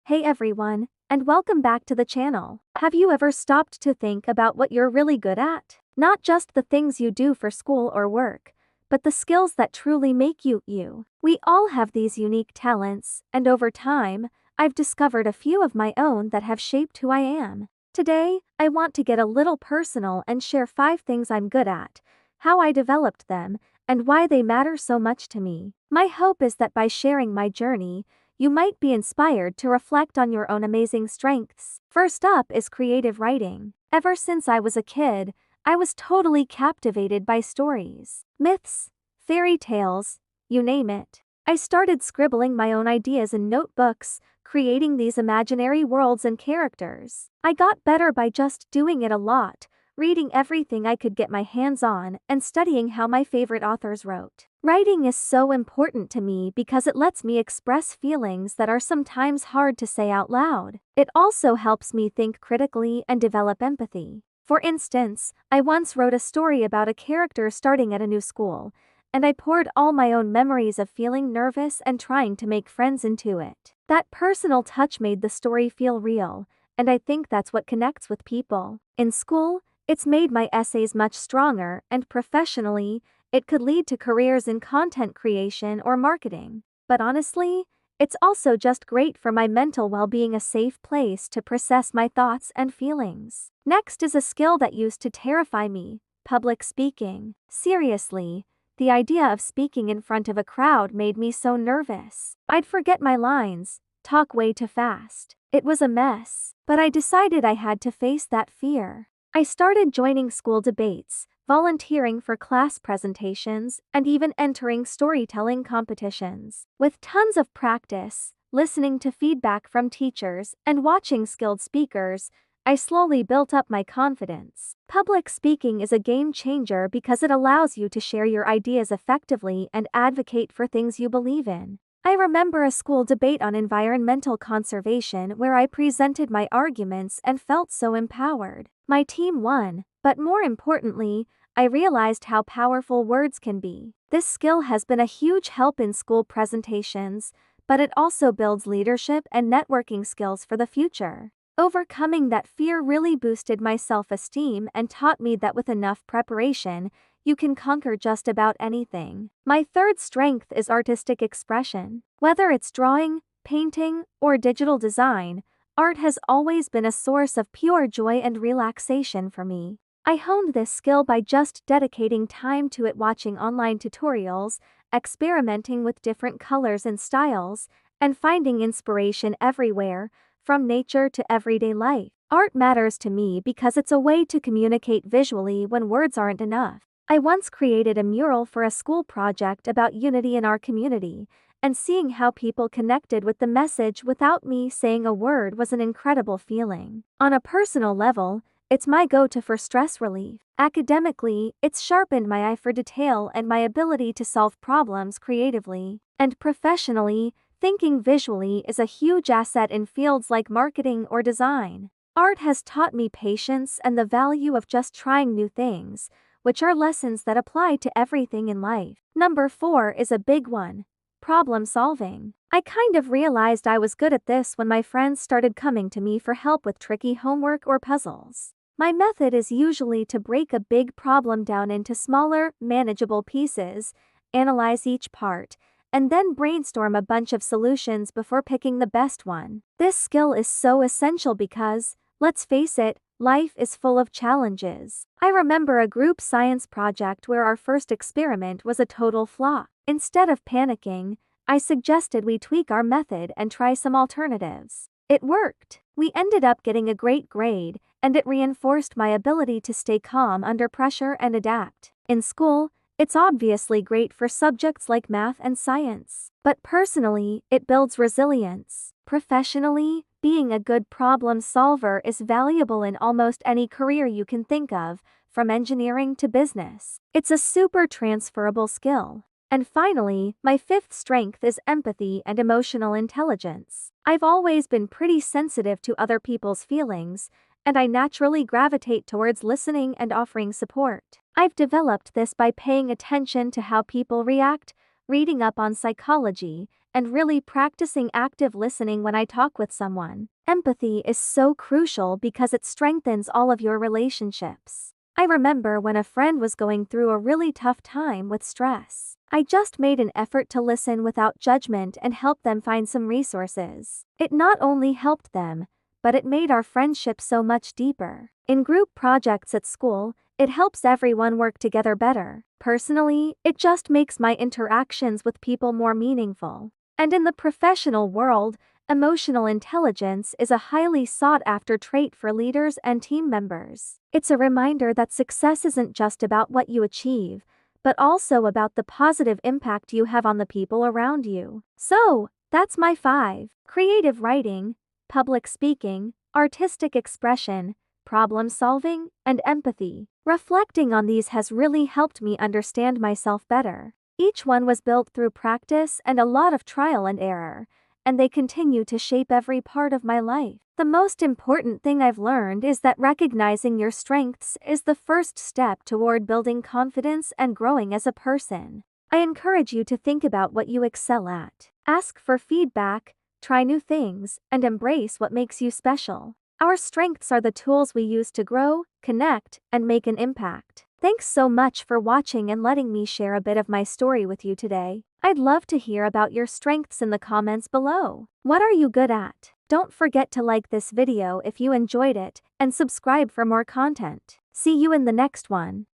Hey everyone, and welcome back to the channel. Have you ever stopped to think about what you're really good at? Not just the things you do for school or work, but the skills that truly make you you. We all have these unique talents, and over time, I've discovered a few of my own that have shaped who I am. Today, I want to get a little personal and share 5 things I'm good at, how I developed them, and why they matter so much to me. My hope is that by sharing my journey, you might be inspired to reflect on your own amazing strengths. First up is creative writing. Ever since I was a kid, I was totally captivated by stories, myths, fairy tales, you name it. I started scribbling my own ideas in notebooks, creating these imaginary worlds and characters. I got better by just doing it a lot, reading everything I could get my hands on, and studying how my favorite authors wrote. Writing is so important to me because it lets me express feelings that are sometimes hard to say out loud. It also helps me think critically and develop empathy. For instance, I once wrote a story about a character starting at a new school, and I poured all my own memories of feeling nervous and trying to make friends into it. That personal touch made the story feel real, and I think that's what connects with people. In school, it's made my essays much stronger, and professionally, it could lead to careers in content creation or marketing. But honestly, it's also just great for my mental well-being, a safe place to process my thoughts and feelings. Next is a skill that used to terrify me: public speaking. Seriously, the idea of speaking in front of a crowd made me so nervous. I'd forget my lines, talk way too fast. It was a mess, but I decided I had to face that fear. I started joining school debates, volunteering for class presentations, and even entering storytelling competitions. With tons of practice, listening to feedback from teachers, and watching skilled speakers, I slowly built up my confidence. Public speaking is a game changer because it allows you to share your ideas effectively and advocate for things you believe in. I remember a school debate on environmental conservation where I presented my arguments and felt so empowered. My team won, but more importantly, I realized how powerful words can be. This skill has been a huge help in school presentations, but it also builds leadership and networking skills for the future. Overcoming that fear really boosted my self-esteem and taught me that with enough preparation, you can conquer just about anything. My third strength is artistic expression. Whether it's drawing, painting, or digital design, art has always been a source of pure joy and relaxation for me. I honed this skill by just dedicating time to it, watching online tutorials, experimenting with different colors and styles, and finding inspiration everywhere, from nature to everyday life. Art matters to me because it's a way to communicate visually when words aren't enough. I once created a mural for a school project about unity in our community, and seeing how people connected with the message without me saying a word was an incredible feeling. On a personal level, it's my go-to for stress relief. Academically, it's sharpened my eye for detail and my ability to solve problems creatively. And professionally, thinking visually is a huge asset in fields like marketing or design. Art has taught me patience and the value of just trying new things, which are lessons that apply to everything in life. Number 4 is a big one: problem solving. I kind of realized I was good at this when my friends started coming to me for help with tricky homework or puzzles. My method is usually to break a big problem down into smaller, manageable pieces, analyze each part, and then brainstorm a bunch of solutions before picking the best one. This skill is so essential because, let's face it, life is full of challenges. I remember a group science project where our first experiment was a total flop. Instead of panicking, I suggested we tweak our method and try some alternatives. It worked. We ended up getting a great grade, and it reinforced my ability to stay calm under pressure and adapt. In school, it's obviously great for subjects like math and science, but personally, it builds resilience. Professionally, being a good problem solver is valuable in almost any career you can think of, from engineering to business. It's a super transferable skill. And finally, my fifth strength is empathy and emotional intelligence. I've always been pretty sensitive to other people's feelings, and I naturally gravitate towards listening and offering support. I've developed this by paying attention to how people react, reading up on psychology, and really practicing active listening when I talk with someone. Empathy is so crucial because it strengthens all of your relationships. I remember when a friend was going through a really tough time with stress. I just made an effort to listen without judgment and help them find some resources. It not only helped them, but it made our friendship so much deeper. In group projects at school, it helps everyone work together better. Personally, it just makes my interactions with people more meaningful. And in the professional world, emotional intelligence is a highly sought-after trait for leaders and team members. It's a reminder that success isn't just about what you achieve, but also about the positive impact you have on the people around you. So, that's my 5. Creative writing, public speaking, artistic expression, problem solving, and empathy. Reflecting on these has really helped me understand myself better. Each one was built through practice and a lot of trial and error, and they continue to shape every part of my life. The most important thing I've learned is that recognizing your strengths is the first step toward building confidence and growing as a person. I encourage you to think about what you excel at. Ask for feedback, try new things, and embrace what makes you special. Our strengths are the tools we use to grow, connect, and make an impact. Thanks so much for watching and letting me share a bit of my story with you today. I'd love to hear about your strengths in the comments below. What are you good at? Don't forget to like this video if you enjoyed it, and subscribe for more content. See you in the next one.